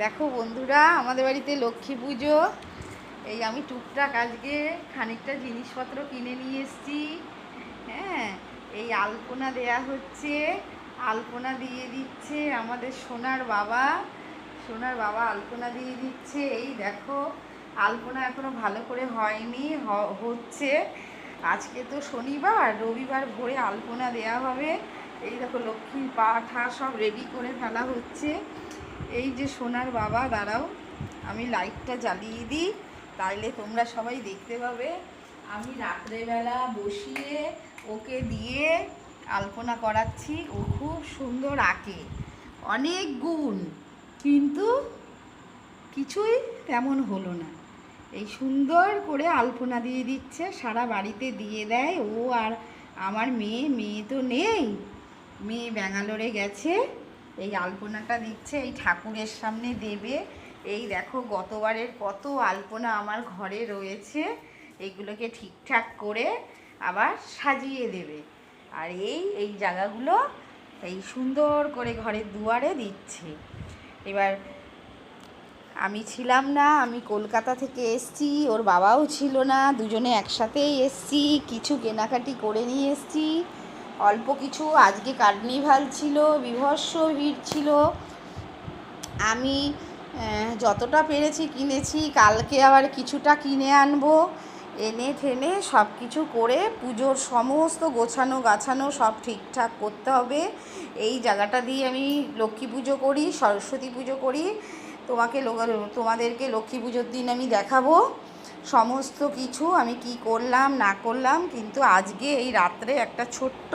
দেখো বন্ধুরা, আমাদের বাড়িতে লক্ষ্মী পুজো। এই আমি টুকটাক আজকে খানিকটা জিনিসপত্র কিনে নিয়ে এসেছি। হ্যাঁ, এই আলপনা দেয়া হচ্ছে, আলপনা দিয়ে দিচ্ছে আমাদের সোনার বাবা। সোনার বাবা আলপনা দিয়ে দিচ্ছে। এই দেখো, আলপনা এখনো ভালো করে হয়নি, হচ্ছে। আজকে তো শনিবার, রবিবার ভোরে আলপনা দেয়া হবে। এই দেখো, লক্ষ্মীর পা ঠা সব রেডি করে ফেলা হচ্ছে। এই যে সোনার বাবা, দাঁড়াও আমি লাইটটা জ্বালিয়ে দিই, তাইলে তোমরা সবাই দেখতে পাবে। আমি রাত্রেবেলা বসিয়ে ওকে দিয়ে আলপনা করাচ্ছি। ও খুব সুন্দর আঁকে, অনেক গুণ, কিন্তু কিছুই তেমন হলো না। এই সুন্দর করে আলপনা দিয়ে দিচ্ছে, সারা বাড়িতে দিয়ে দেয় ও। আর আমার মেয়ে তো নেই, মেয়ে ব্যাঙ্গালোরে গেছে। এই আলপনাটা দিচ্ছে, এই ঠাকুরের সামনে দেবে। এই দেখো, গতবারের কত আলপনা আমার ঘরে রয়েছে, এইগুলোকে ঠিকঠাক করে আবার সাজিয়ে দেবে। আর এই জায়গাগুলো এই সুন্দর করে ঘরের দুয়ারে দিচ্ছে। এবার আমি ছিলাম না, আমি কলকাতা থেকে এসছি, ওর বাবাও ছিল না, দুজনে একসাথেই এসছি। কিছু কেনাকাটি করে নিয়ে এসছি, অল্প কিছু। আজকে কার্নিভাল ছিল, বীভৎস ভিড় ছিল। আমি যতটা পেরেছি কিনেছি, কালকে আবার কিছুটা কিনে আনবো। এনে ঠেনে সব কিছু করে পুজোর সমস্ত গোছানো গাছানো সব ঠিকঠাক করতে হবে। এই জায়গাটা দিয়ে আমি লক্ষ্মী পুজো করি, সরস্বতী পুজো করি। তোমাদেরকে লক্ষ্মী পুজোর দিন আমি দেখাবো সমস্ত কিছু আমি কি করলাম না করলাম। কিন্তু আজকে এই রাত্রে একটা ছোট্ট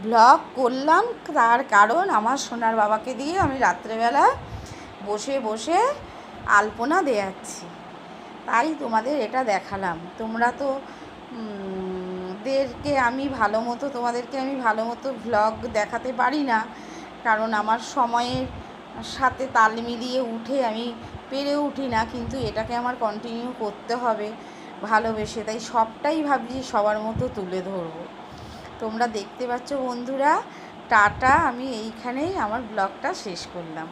ব্লগ করলাম, তার কারণ আমার সোনার বাবাকে দিয়ে আমি রাত্রেবেলা বসে বসে আলপনা দেয়াচ্ছি, তাই তোমাদের এটা দেখালাম। তোমরা তো তোমাদেরকে আমি ভালো মতো ভ্লগ দেখাতে পারি না, কারণ আমার সময়ের সাথে তাল মিলিয়ে উঠে আমি পেরে উঠি না। কিন্তু এটাকে আমার কন্টিনিউ করতে হবে ভালোবেসে, তাই সবটাই ভাবছি সবার মতো তুলে ধরবো। তোমরা দেখতে পাচ্ছ বন্ধুরা। টাটা, আমি এইখানেই আমার ব্লগটা শেষ করলাম।